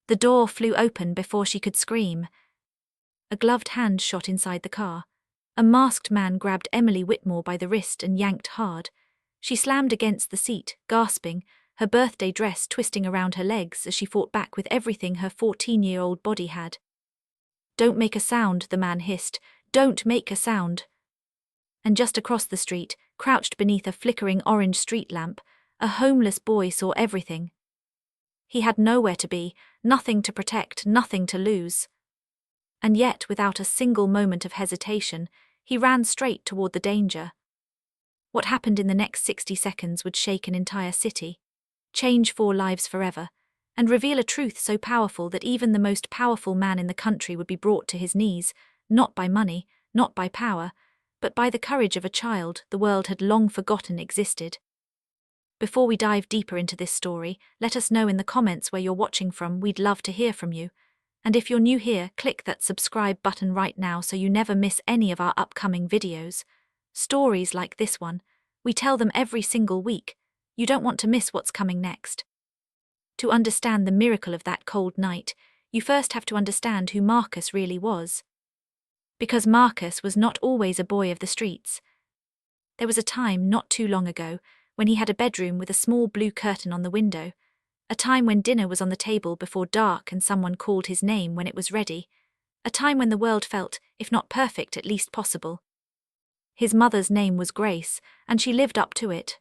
The door flew open before she could scream. A gloved hand shot inside the car. A masked man grabbed Emily Whitmore by the wrist and yanked hard. She slammed against the seat, gasping, her birthday dress twisting around her legs as she fought back with everything her 14-year-old body had. "Don't make a sound," the man hissed. "Don't make a sound." And just across the street, crouched beneath a flickering orange street lamp, a homeless boy saw everything. He had nowhere to be, nothing to protect, nothing to lose. And yet, without a single moment of hesitation, he ran straight toward the danger. What happened in the next 60 seconds would shake an entire city, change 4 lives forever, and reveal a truth so powerful that even the most powerful man in the country would be brought to his knees, not by money, not by power, but by the courage of a child the world had long forgotten existed. Before we dive deeper into this story, let us know in the comments where you're watching from. We'd love to hear from you. And if you're new here, click that subscribe button right now so you never miss any of our upcoming videos. Stories like this one, we tell them every single week. You don't want to miss what's coming next. To understand the miracle of that cold night, you first have to understand who Marcus really was. Because Marcus was not always a boy of the streets. There was a time not too long ago when he had a bedroom with a small blue curtain on the window, a time when dinner was on the table before dark and someone called his name when it was ready, a time when the world felt, if not perfect, at least possible. His mother's name was Grace, and she lived up to it.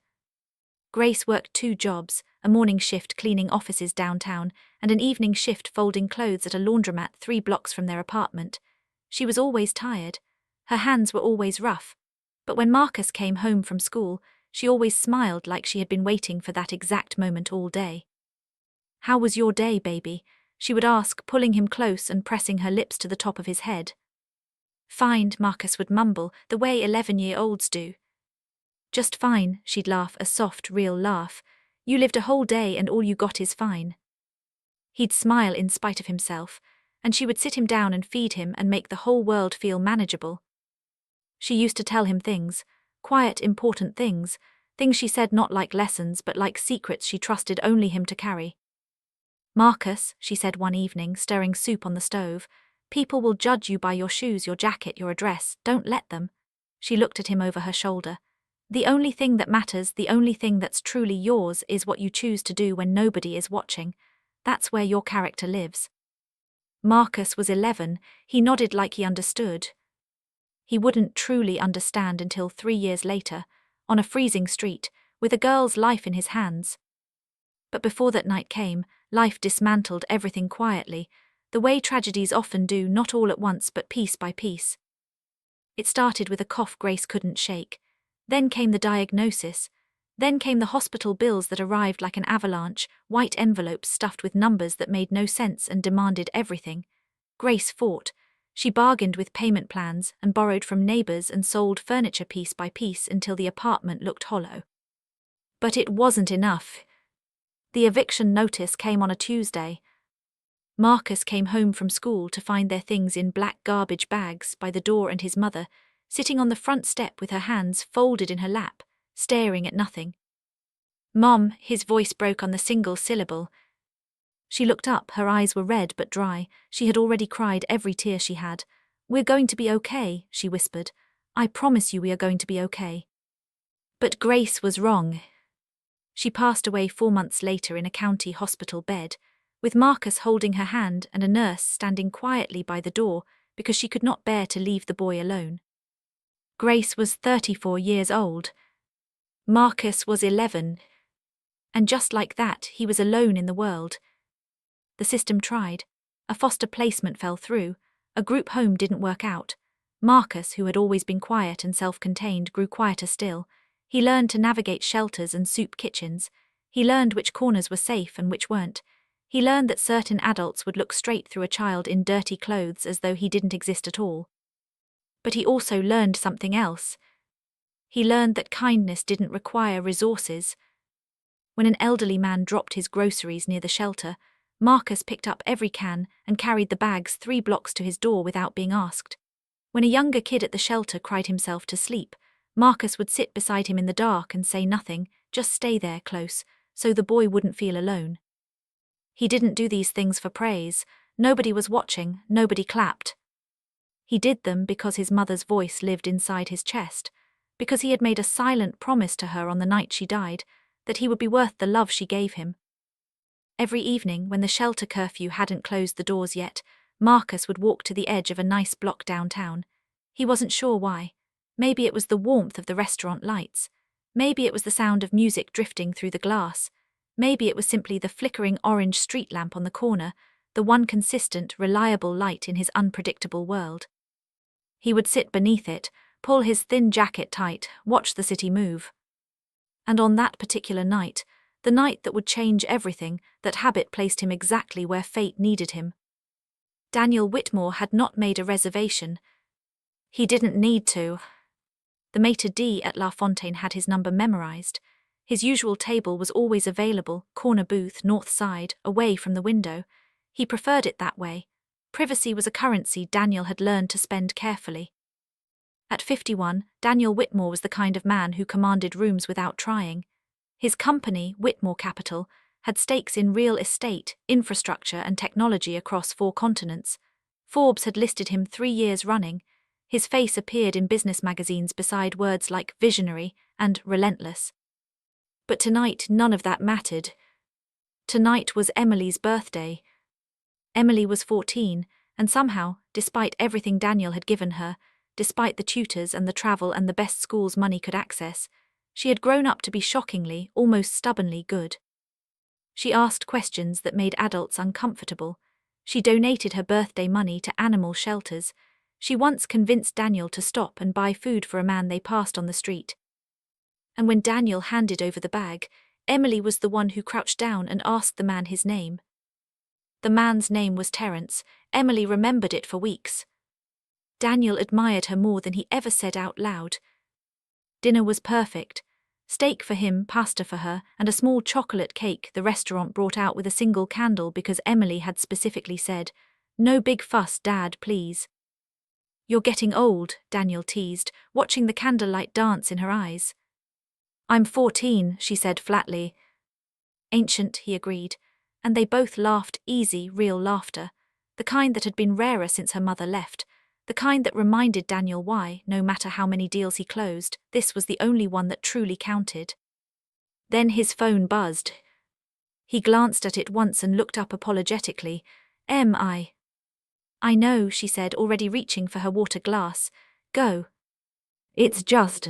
Grace worked 2 jobs, a morning shift cleaning offices downtown and an evening shift folding clothes at a laundromat 3 blocks from their apartment. She was always tired. Her hands were always rough. But when Marcus came home from school, she always smiled like she had been waiting for that exact moment all day. "How was your day, baby?" she would ask, pulling him close and pressing her lips to the top of his head. "Fine," Marcus would mumble, the way 11-year-olds do. "Just fine," she'd laugh, a soft, real laugh. "You lived a whole day and all you got is fine." He'd smile in spite of himself, and she would sit him down and feed him and make the whole world feel manageable. She used to tell him things, quiet, important things, things she said not like lessons but like secrets she trusted only him to carry. "Marcus," she said one evening, stirring soup on the stove, "people will judge you by your shoes, your jacket, your address. Don't let them." She looked at him over her shoulder. "The only thing that matters, the only thing that's truly yours is what you choose to do when nobody is watching. That's where your character lives." Marcus was 11, he nodded like he understood. He wouldn't truly understand until 3 years later, on a freezing street, with a girl's life in his hands. But before that night came, life dismantled everything quietly, the way tragedies often do, not all at once but piece by piece. It started with a cough Grace couldn't shake. Then came the diagnosis. Then came the hospital bills that arrived like an avalanche, white envelopes stuffed with numbers that made no sense and demanded everything. Grace fought. She bargained with payment plans and borrowed from neighbors and sold furniture piece by piece until the apartment looked hollow. But it wasn't enough. The eviction notice came on a Tuesday. Marcus came home from school to find their things in black garbage bags by the door and his mother, sitting on the front step with her hands folded in her lap, staring at nothing. "Mom," his voice broke on the single syllable. She looked up, her eyes were red but dry. She had already cried every tear she had. "We're going to be okay," she whispered. "I promise you we are going to be okay." But Grace was wrong. She passed away 4 months later in a county hospital bed, with Marcus holding her hand and a nurse standing quietly by the door because she could not bear to leave the boy alone. Grace was 34 years old. Marcus was 11. And just like that, he was alone in the world. The system tried. A foster placement fell through. A group home didn't work out. Marcus, who had always been quiet and self-contained, grew quieter still. He learned to navigate shelters and soup kitchens. He learned which corners were safe and which weren't. He learned that certain adults would look straight through a child in dirty clothes as though he didn't exist at all. But he also learned something else. He learned that kindness didn't require resources. When an elderly man dropped his groceries near the shelter, Marcus picked up every can and carried the bags 3 blocks to his door without being asked. When a younger kid at the shelter cried himself to sleep, Marcus would sit beside him in the dark and say nothing, just stay there close, so the boy wouldn't feel alone. He didn't do these things for praise. Nobody was watching, nobody clapped. He did them because his mother's voice lived inside his chest, because he had made a silent promise to her on the night she died, that he would be worth the love she gave him. Every evening, when the shelter curfew hadn't closed the doors yet, Marcus would walk to the edge of a nice block downtown. He wasn't sure why. Maybe it was the warmth of the restaurant lights. Maybe it was the sound of music drifting through the glass. Maybe it was simply the flickering orange street lamp on the corner, the one consistent, reliable light in his unpredictable world. He would sit beneath it, pull his thin jacket tight, watch the city move. And on that particular night, the night that would change everything, that habit placed him exactly where fate needed him. Daniel Whitmore had not made a reservation. He didn't need to. The maitre d' at La Fontaine had his number memorized. His usual table was always available, corner booth, north side, away from the window. He preferred it that way. Privacy was a currency Daniel had learned to spend carefully. At 51, Daniel Whitmore was the kind of man who commanded rooms without trying. His company, Whitmore Capital, had stakes in real estate, infrastructure and technology across 4 continents. Forbes had listed him 3 years running. His face appeared in business magazines beside words like visionary and relentless. But tonight none of that mattered. Tonight was Emily's birthday. Emily was 14, and somehow, despite everything Daniel had given her, despite the tutors and the travel and the best schools money could access, she had grown up to be shockingly, almost stubbornly good. She asked questions that made adults uncomfortable. She donated her birthday money to animal shelters. She once convinced Daniel to stop and buy food for a man they passed on the street. And when Daniel handed over the bag, Emily was the one who crouched down and asked the man his name. The man's name was Terence. Emily remembered it for weeks. Daniel admired her more than he ever said out loud. Dinner was perfect. Steak for him, pasta for her, and a small chocolate cake the restaurant brought out with a single candle because Emily had specifically said, "No big fuss, Dad, please." "You're getting old," Daniel teased, watching the candlelight dance in her eyes. "I'm 14, she said flatly. "Ancient," he agreed, and they both laughed, easy, real laughter, the kind that had been rarer since her mother left, the kind that reminded Daniel why, no matter how many deals he closed, this was the only one that truly counted. Then his phone buzzed. He glanced at it once and looked up apologetically. "I know," she said, already reaching for her water glass. "Go." "It's just..."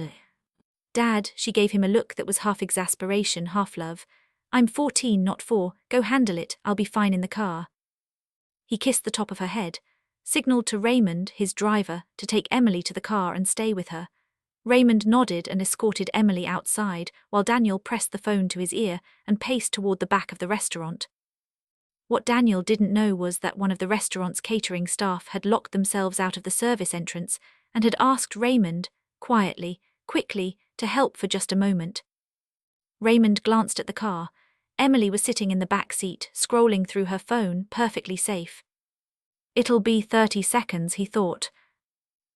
"Dad," she gave him a look that was half exasperation, half love. "I'm 14, not 4. Go handle it, I'll be fine in the car." He kissed the top of her head, signaled to Raymond, his driver, to take Emily to the car and stay with her. Raymond nodded and escorted Emily outside, while Daniel pressed the phone to his ear and paced toward the back of the restaurant. What Daniel didn't know was that one of the restaurant's catering staff had locked themselves out of the service entrance and had asked Raymond, quietly, quickly, to help for just a moment. Raymond glanced at the car. Emily was sitting in the back seat, scrolling through her phone, perfectly safe. It'll be 30 seconds, he thought.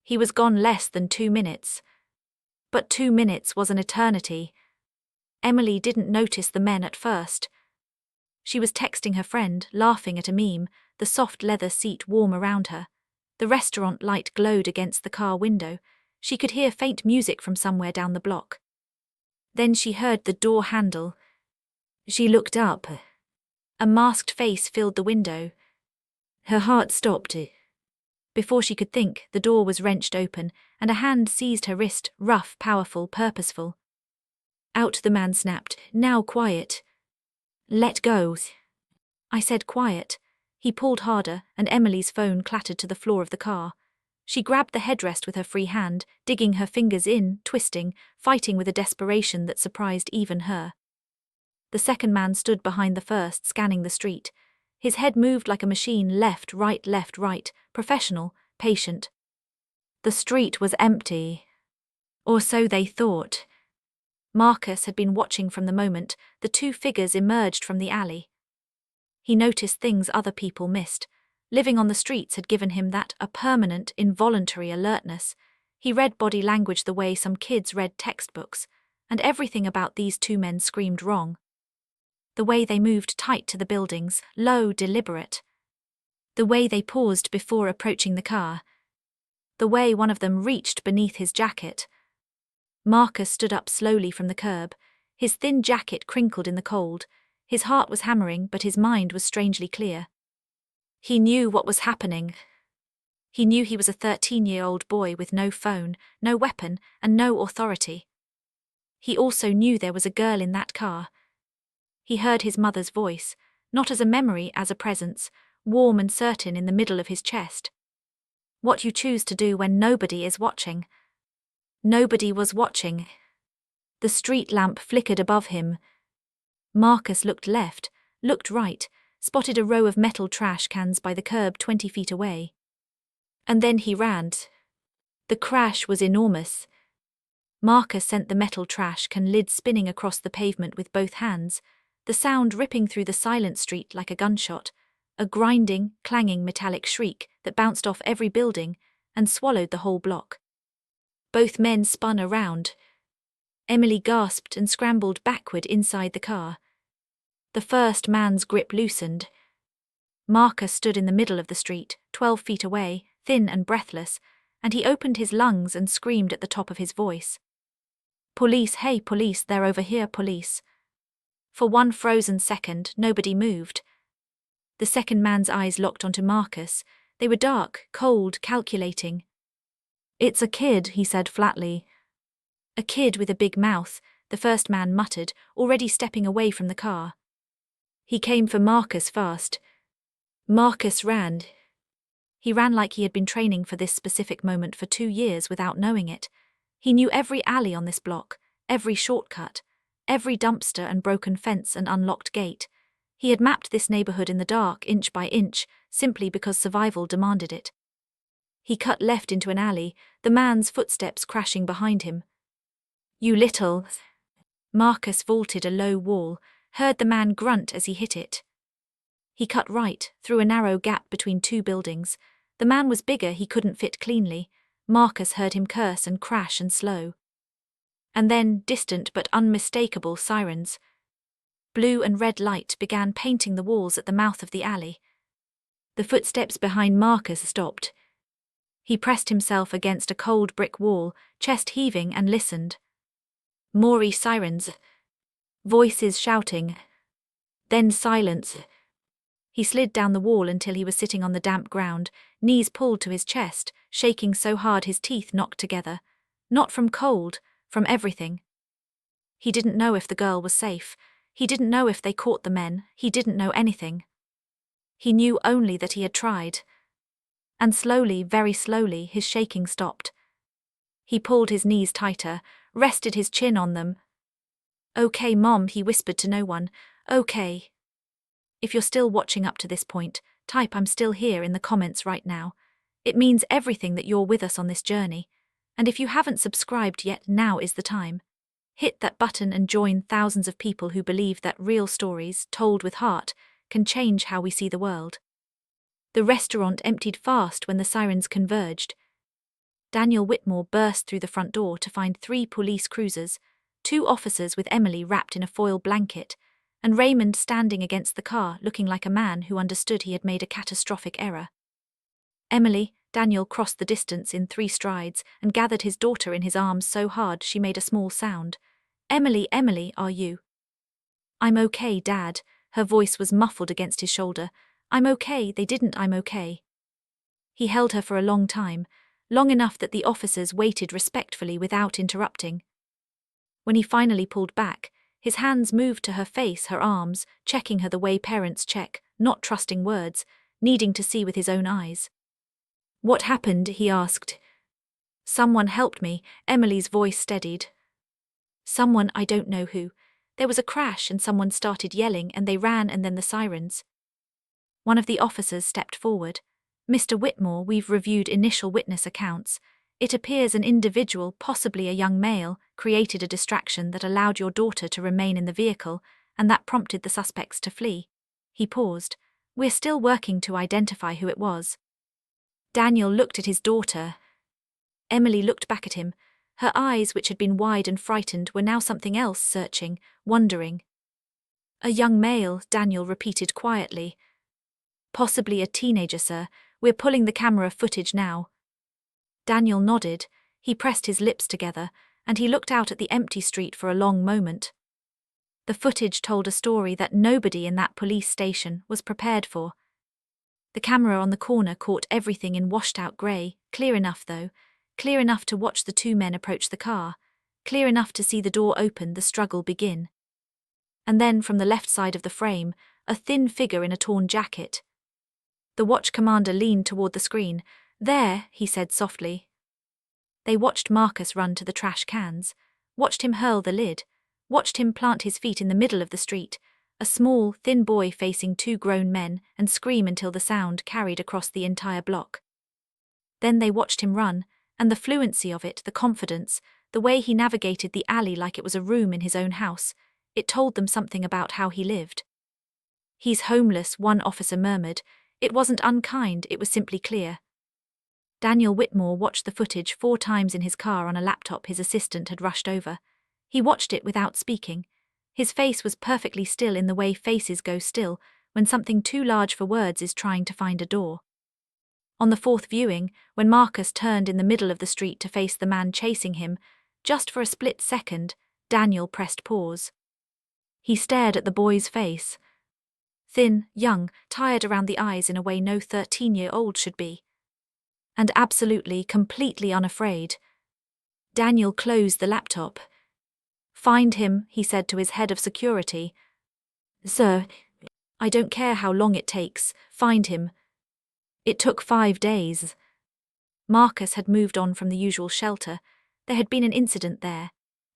He was gone less than 2 minutes. But 2 minutes was an eternity. Emily didn't notice the men at first. She was texting her friend, laughing at a meme, the soft leather seat warm around her. The restaurant light glowed against the car window. She could hear faint music from somewhere down the block. Then she heard the door handle. She looked up. A masked face filled the window. Her heart stopped. Before she could think, the door was wrenched open, and a hand seized her wrist, rough, powerful, purposeful. Out the man snapped, "Now quiet." "Let go." I said quiet. He pulled harder, and Emily's phone clattered to the floor of the car. She grabbed the headrest with her free hand, digging her fingers in, twisting, fighting with a desperation that surprised even her. The second man stood behind the first, scanning the street. His head moved like a machine, left, right, professional, patient. The street was empty. Or so they thought. Marcus had been watching from the moment the 2 figures emerged from the alley. He noticed things other people missed. Living on the streets had given him a permanent, involuntary alertness. He read body language the way some kids read textbooks, and everything about these 2 men screamed wrong. The way they moved tight to the buildings, low, deliberate. The way they paused before approaching the car. The way one of them reached beneath his jacket. Marcus stood up slowly from the curb, his thin jacket crinkled in the cold. His heart was hammering, but his mind was strangely clear. He knew what was happening. He knew he was a 13-year-old boy with no phone, no weapon, and no authority. He also knew there was a girl in that car. He heard his mother's voice, not as a memory, as a presence, warm and certain in the middle of his chest. What you choose to do when nobody is watching. Nobody was watching. The street lamp flickered above him. Marcus looked left, looked right, spotted a row of metal trash cans by the curb 20 feet away. And then he ran. The crash was enormous. Marcus sent the metal trash can lid spinning across the pavement with both hands, the sound ripping through the silent street like a gunshot, a grinding, clanging metallic shriek that bounced off every building and swallowed the whole block. Both men spun around. Emily gasped and scrambled backward inside the car. The first man's grip loosened. Marcus stood in the middle of the street, 12 feet away, thin and breathless, and he opened his lungs and screamed at the top of his voice. "Police, hey police, they're over here, police." For one frozen second, nobody moved. The second man's eyes locked onto Marcus. They were dark, cold, calculating. "It's a kid," he said flatly. "A kid with a big mouth," the first man muttered, already stepping away from the car. He came for Marcus fast. Marcus ran. He ran like he had been training for this specific moment for 2 years without knowing it. He knew every alley on this block, every shortcut, every dumpster and broken fence and unlocked gate. He had mapped this neighborhood in the dark, inch by inch, simply because survival demanded it. He cut left into an alley, the man's footsteps crashing behind him. "You little..." Marcus vaulted a low wall, heard the man grunt as he hit it. He cut right, through a narrow gap between 2 buildings. The man was bigger, he couldn't fit cleanly. Marcus heard him curse and crash and slow. And then, distant but unmistakable sirens. Blue and red light began painting the walls at the mouth of the alley. The footsteps behind Marcus stopped. He pressed himself against a cold brick wall, chest heaving, and listened. More sirens. Voices shouting. Then silence. He slid down the wall until he was sitting on the damp ground, knees pulled to his chest, shaking so hard his teeth knocked together. Not from cold, from everything. He didn't know if the girl was safe. He didn't know if they caught the men. He didn't know anything. He knew only that he had tried. And slowly, very slowly, his shaking stopped. He pulled his knees tighter, rested his chin on them. "Okay, Mom," he whispered to no one. "Okay." If you're still watching up to this point, type "I'm still here" in the comments right now. It means everything that you're with us on this journey. And if you haven't subscribed yet, now is the time. Hit that button and join thousands of people who believe that real stories, told with heart, can change how we see the world. The restaurant emptied fast when the sirens converged. Daniel Whitmore burst through the front door to find 3 police cruisers, 2 officers with Emily wrapped in a foil blanket, and Raymond standing against the car looking like a man who understood he had made a catastrophic error. "Emily," Daniel crossed the distance in 3 strides and gathered his daughter in his arms so hard she made a small sound. "Emily, Emily, are you?" "I'm okay, Dad." Her voice was muffled against his shoulder. "I'm okay, they didn't, I'm okay." He held her for a long time, long enough that the officers waited respectfully without interrupting. When he finally pulled back, his hands moved to her face, her arms, checking her the way parents check, not trusting words, needing to see with his own eyes. "What happened?" he asked. "Someone helped me," Emily's voice steadied. "Someone, I don't know who. There was a crash and someone started yelling and they ran and then the sirens." One of the officers stepped forward. "Mr. Whitmore, we've reviewed initial witness accounts. It appears an individual, possibly a young male, created a distraction that allowed your daughter to remain in the vehicle, and that prompted the suspects to flee." He paused. "We're still working to identify who it was." Daniel looked at his daughter. Emily looked back at him. Her eyes, which had been wide and frightened, were now something else, searching, wondering. A young male, Daniel repeated quietly. Possibly a teenager, sir. We're pulling the camera footage now. Daniel nodded. He pressed his lips together, and he looked out at the empty street for a long moment. The footage told a story that nobody in that police station was prepared for. The camera on the corner caught everything in washed-out grey, clear enough though, clear enough to watch the two men approach the car, clear enough to see the door open, the struggle begin. And then from the left side of the frame, a thin figure in a torn jacket. The watch commander leaned toward the screen. There, he said softly. They watched Marcus run to the trash cans, watched him hurl the lid, watched him plant his feet in the middle of the street, a small, thin boy facing two grown men, and scream until the sound carried across the entire block. Then they watched him run, and the fluency of it, the confidence, the way he navigated the alley like it was a room in his own house, it told them something about how he lived. He's homeless, one officer murmured. It wasn't unkind, it was simply clear. Daniel Whitmore watched the footage 4 times in his car on a laptop his assistant had rushed over. He watched it without speaking. His face was perfectly still in the way faces go still when something too large for words is trying to find a door. On the 4th viewing, when Marcus turned in the middle of the street to face the man chasing him, just for a split second, Daniel pressed pause. He stared at the boy's face. Thin, young, tired around the eyes in a way no 13-year-old should be. And absolutely, completely unafraid. Daniel closed the laptop. "Find him," he said to his head of security. "Sir, I don't care how long it takes, find him." It took 5 days. Marcus had moved on from the usual shelter. There had been an incident there.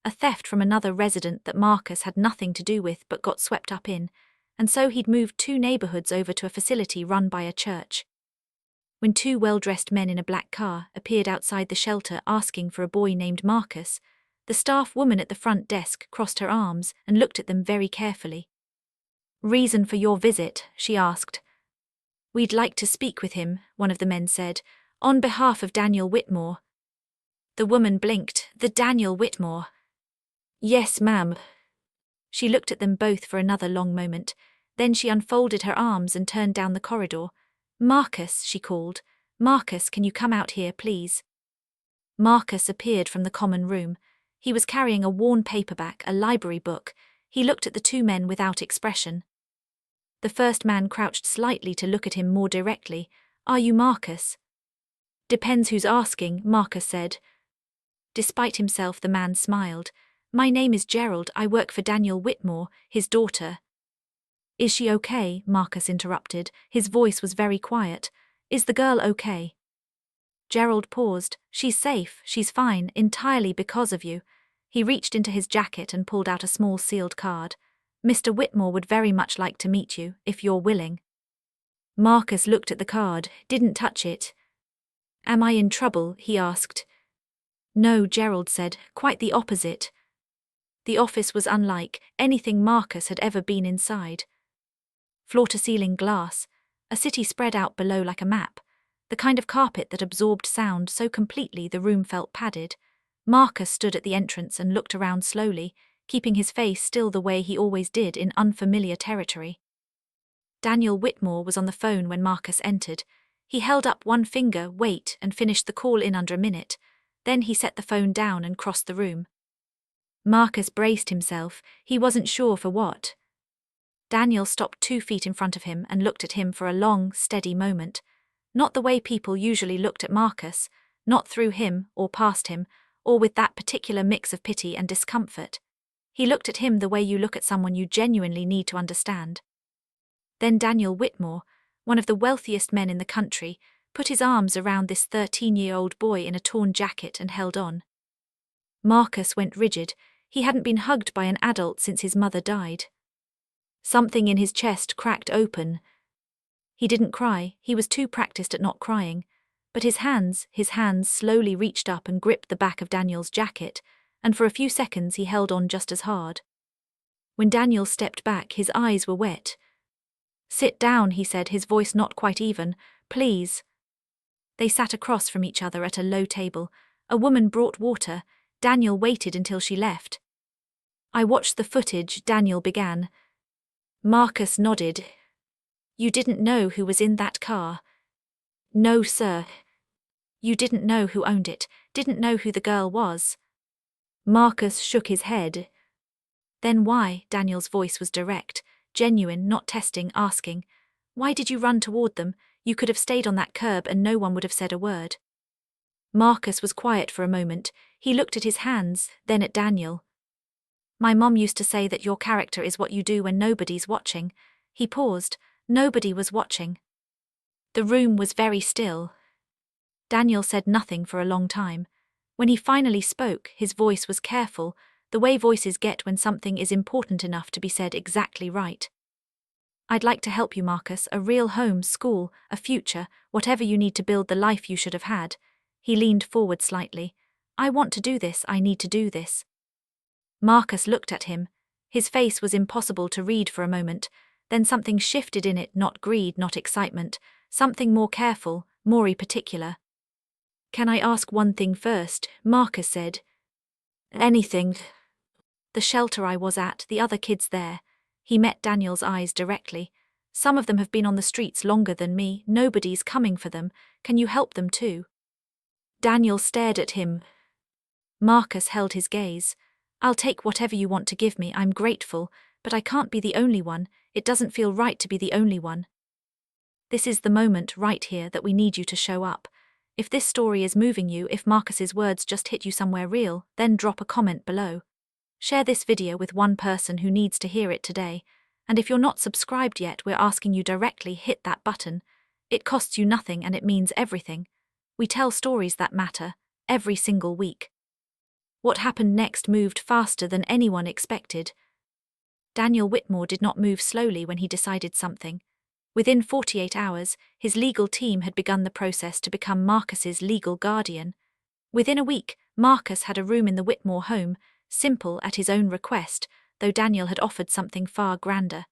A theft from another resident that Marcus had nothing to do with but got swept up in, and so he'd moved 2 neighborhoods over to a facility run by a church. When 2 well-dressed men in a black car appeared outside the shelter asking for a boy named Marcus, the staff woman at the front desk crossed her arms and looked at them very carefully. "Reason for your visit?" she asked. "We'd like to speak with him," one of the men said, "on behalf of Daniel Whitmore." The woman blinked. "The Daniel Whitmore?" "Yes, ma'am." She looked at them both for another long moment. Then she unfolded her arms and turned down the corridor. "Marcus," she called. "Marcus, can you come out here, please?" Marcus appeared from the common room. He was carrying a worn paperback, a library book. He looked at the 2 men without expression. The first man crouched slightly to look at him more directly. "Are you Marcus?" "Depends who's asking," Marcus said. Despite himself, the man smiled. "My name is Gerald. I work for Daniel Whitmore, his daughter." "Is she okay?" Marcus interrupted. His voice was very quiet. "Is the girl okay?" Gerald paused. "She's safe, she's fine, entirely because of you." He reached into his jacket and pulled out a small sealed card. "Mr. Whitmore would very much like to meet you, if you're willing." Marcus looked at the card, didn't touch it. "Am I in trouble?" he asked. "No," Gerald said, "quite the opposite." The office was unlike anything Marcus had ever been inside. Floor-to-ceiling glass, a city spread out below like a map, the kind of carpet that absorbed sound so completely the room felt padded. Marcus stood at the entrance and looked around slowly, keeping his face still the way he always did in unfamiliar territory. Daniel Whitmore was on the phone when Marcus entered. He held up one finger, wait, and finished the call in under a minute. Then he set the phone down and crossed the room. Marcus braced himself. He wasn't sure for what. Daniel stopped 2 feet in front of him and looked at him for a long, steady moment. Not the way people usually looked at Marcus, not through him or past him, or with that particular mix of pity and discomfort. He looked at him the way you look at someone you genuinely need to understand. Then Daniel Whitmore, one of the wealthiest men in the country, put his arms around this 13-year-old boy in a torn jacket and held on. Marcus went rigid. He hadn't been hugged by an adult since his mother died. Something in his chest cracked open. He didn't cry, he was too practiced at not crying, but his hands slowly reached up and gripped the back of Daniel's jacket, and for a few seconds he held on just as hard. When Daniel stepped back, his eyes were wet. "Sit down," he said, his voice not quite even. "Please." They sat across from each other at a low table. A woman brought water. Daniel waited until she left. "I watched the footage," Daniel began. Marcus nodded. You didn't know who was in that car? No, sir. You didn't know who owned it, didn't know who the girl was? Marcus shook his head. Then why? Daniel's voice was direct, genuine, not testing, asking. Why did you run toward them? You could have stayed on that curb and no one would have said a word. Marcus was quiet for a moment. He looked at his hands, then at Daniel. My mom used to say that your character is what you do when nobody's watching. He paused. Nobody was watching. The room was very still. Daniel said nothing for a long time. When he finally spoke, his voice was careful, the way voices get when something is important enough to be said exactly right. I'd like to help you, Marcus, a real home, school, a future, whatever you need to build the life you should have had. He leaned forward slightly. I want to do this, I need to do this. Marcus looked at him. His face was impossible to read for a moment, then something shifted in it, not greed, not excitement, something more careful, more particular. Can I ask one thing first? Marcus said. Anything. The shelter I was at, the other kids there. He met Daniel's eyes directly. Some of them have been on the streets longer than me, nobody's coming for them. Can you help them too? Daniel stared at him. Marcus held his gaze. I'll take whatever you want to give me, I'm grateful, but I can't be the only one, it doesn't feel right to be the only one. This is the moment right here that we need you to show up. If this story is moving you, if Marcus's words just hit you somewhere real, then drop a comment below. Share this video with one person who needs to hear it today. And if you're not subscribed yet, we're asking you directly, hit that button. It costs you nothing and it means everything. We tell stories that matter, every single week. What happened next moved faster than anyone expected. Daniel Whitmore did not move slowly when he decided something. Within 48 hours, his legal team had begun the process to become Marcus's legal guardian. Within a week, Marcus had a room in the Whitmore home, simple at his own request, though Daniel had offered something far grander.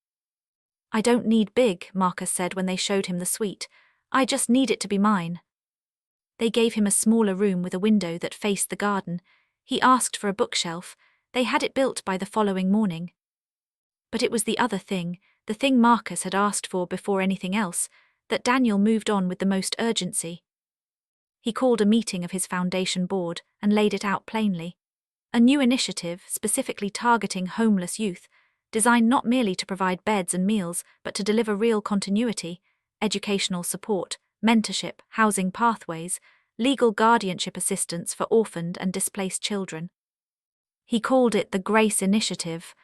I don't need big, Marcus said when they showed him the suite. I just need it to be mine. They gave him a smaller room with a window that faced the garden. He asked for a bookshelf. They had it built by the following morning. But it was the other thing, the thing Marcus had asked for before anything else, that Daniel moved on with the most urgency. He called a meeting of his foundation board and laid it out plainly. A new initiative specifically targeting homeless youth, designed not merely to provide beds and meals, but to deliver real continuity, educational support, mentorship, housing pathways, legal guardianship assistance for orphaned and displaced children. He called it the Grace Initiative.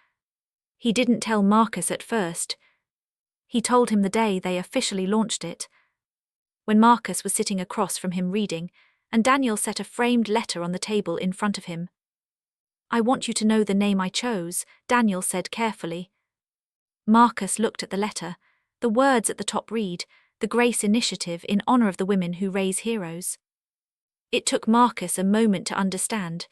He didn't tell Marcus at first. He told him the day they officially launched it. When Marcus was sitting across from him reading, and Daniel set a framed letter on the table in front of him. I want you to know the name I chose, Daniel said carefully. Marcus looked at the letter. The words at the top read, the Grace Initiative in honor of the women who raise heroes. It took Marcus a moment to understand.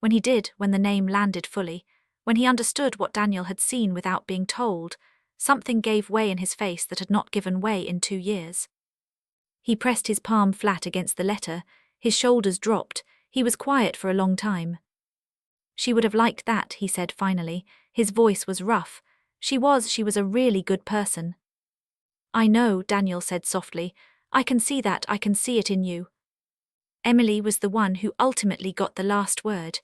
When he did, when the name landed fully, when he understood what Daniel had seen without being told, something gave way in his face that had not given way in 2 years. He pressed his palm flat against the letter, his shoulders dropped, he was quiet for a long time. She would have liked that, he said finally. His voice was rough. She was a really good person. I know, Daniel said softly. I can see that, I can see it in you. Emily was the one who ultimately got the last word.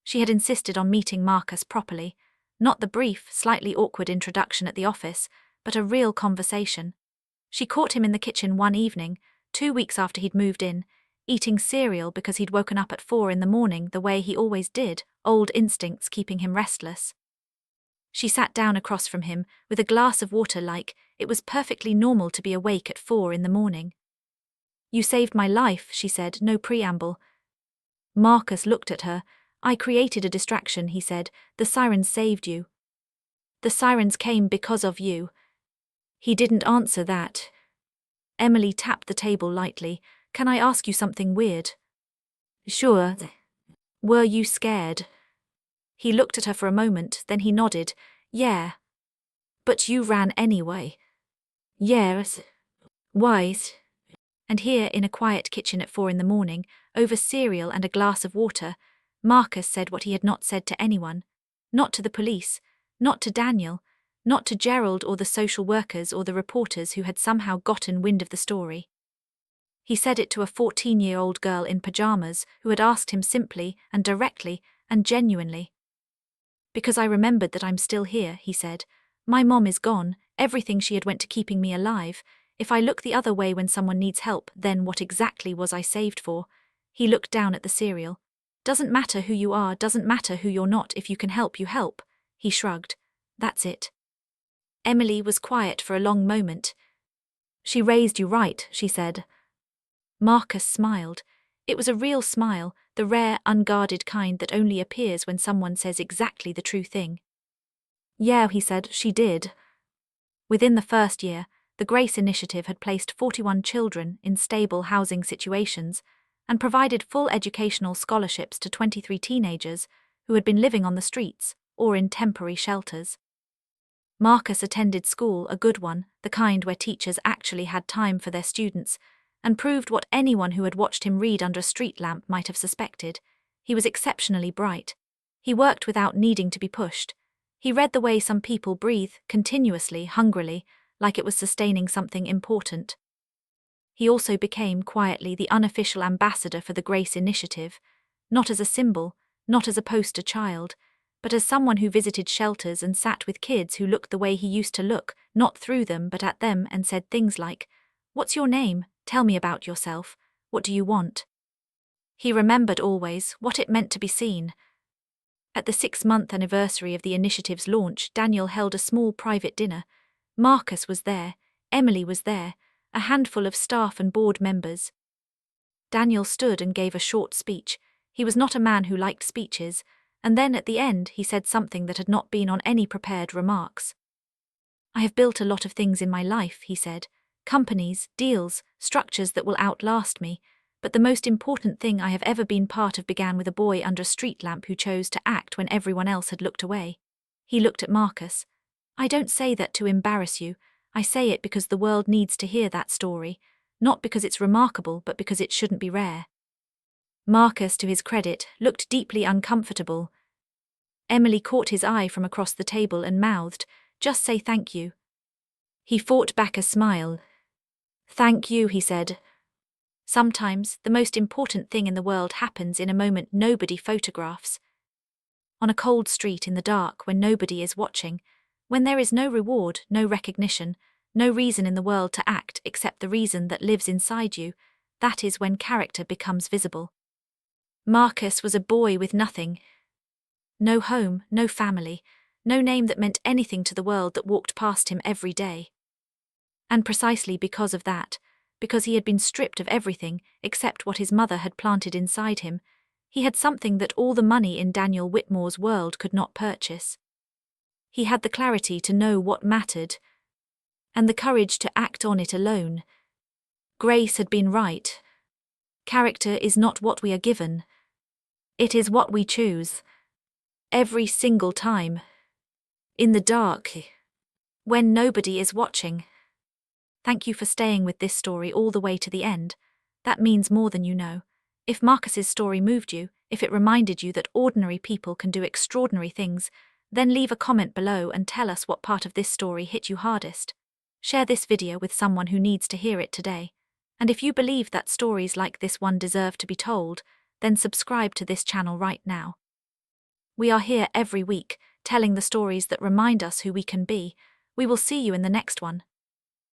She had insisted on meeting Marcus properly, not the brief, slightly awkward introduction at the office, but a real conversation. She caught him in the kitchen one evening, 2 weeks after he'd moved in, eating cereal because he'd woken up at 4 in the morning the way he always did, old instincts keeping him restless. She sat down across from him, with a glass of water like it was perfectly normal to be awake at 4 in the morning. You saved my life, she said, no preamble. Marcus looked at her. I created a distraction, he said. The sirens saved you. The sirens came because of you. He didn't answer that. Emily tapped the table lightly. Can I ask you something weird? Sure. Were you scared? He looked at her for a moment, then he nodded. Yeah. But you ran anyway. Yes. Why? And here, in a quiet kitchen at 4 in the morning, over cereal and a glass of water, Marcus said what he had not said to anyone. Not to the police, not to Daniel, Not to Gerald or the social workers or the reporters who had somehow gotten wind of the story. He said it to a 14-year-old girl in pajamas who had asked him simply and directly and genuinely. "Because I remembered that I'm still here," he said. "My mom is gone, everything she had went to keeping me alive. If I look the other way when someone needs help, then what exactly was I saved for?" He looked down at the cereal. "Doesn't matter who you are, doesn't matter who you're not, if you can help, you help." He shrugged. "That's it." Emily was quiet for a long moment. "She raised you right," she said. Marcus smiled. It was a real smile, the rare, unguarded kind that only appears when someone says exactly the true thing. "Yeah," he said, "she did." Within the first year, the Grace Initiative had placed 41 children in stable housing situations and provided full educational scholarships to 23 teenagers who had been living on the streets or in temporary shelters. Marcus attended school, a good one, the kind where teachers actually had time for their students, and proved what anyone who had watched him read under a street lamp might have suspected. He was exceptionally bright. He worked without needing to be pushed. He read the way some people breathe, continuously, hungrily, like it was sustaining something important. He also became, quietly, the unofficial ambassador for the Grace Initiative, not as a symbol, not as a poster child, but as someone who visited shelters and sat with kids who looked the way he used to look, not through them but at them, and said things like, "What's your name? Tell me about yourself. What do you want?" He remembered always what it meant to be seen. At the 6-month anniversary of the initiative's launch, Daniel held a small private dinner. Marcus was there, Emily was there, a handful of staff and board members. Daniel stood and gave a short speech. He was not a man who liked speeches, and then at the end he said something that had not been on any prepared remarks. "I have built a lot of things in my life," he said. "Companies, deals, structures that will outlast me. But the most important thing I have ever been part of began with a boy under a street lamp who chose to act when everyone else had looked away." He looked at Marcus. "I don't say that to embarrass you. I say it because the world needs to hear that story. Not because it's remarkable, but because it shouldn't be rare." Marcus, to his credit, looked deeply uncomfortable. Emily caught his eye from across the table and mouthed, "Just say thank you." He fought back a smile. "Thank you," he said. "Sometimes, the most important thing in the world happens in a moment nobody photographs. On a cold street in the dark when nobody is watching, when there is no reward, no recognition, no reason in the world to act except the reason that lives inside you, that is when character becomes visible." Marcus was a boy with nothing. No home, no family, no name that meant anything to the world that walked past him every day. And precisely because of that, because he had been stripped of everything except what his mother had planted inside him, he had something that all the money in Daniel Whitmore's world could not purchase. He had the clarity to know what mattered, and the courage to act on it alone. Grace had been right. Character is not what we are given. It is what we choose. Every single time. In the dark. When nobody is watching. Thank you for staying with this story all the way to the end. That means more than you know. If Marcus's story moved you, if it reminded you that ordinary people can do extraordinary things, then leave a comment below and tell us what part of this story hit you hardest. Share this video with someone who needs to hear it today. And if you believe that stories like this one deserve to be told, then subscribe to this channel right now. We are here every week, telling the stories that remind us who we can be. We will see you in the next one.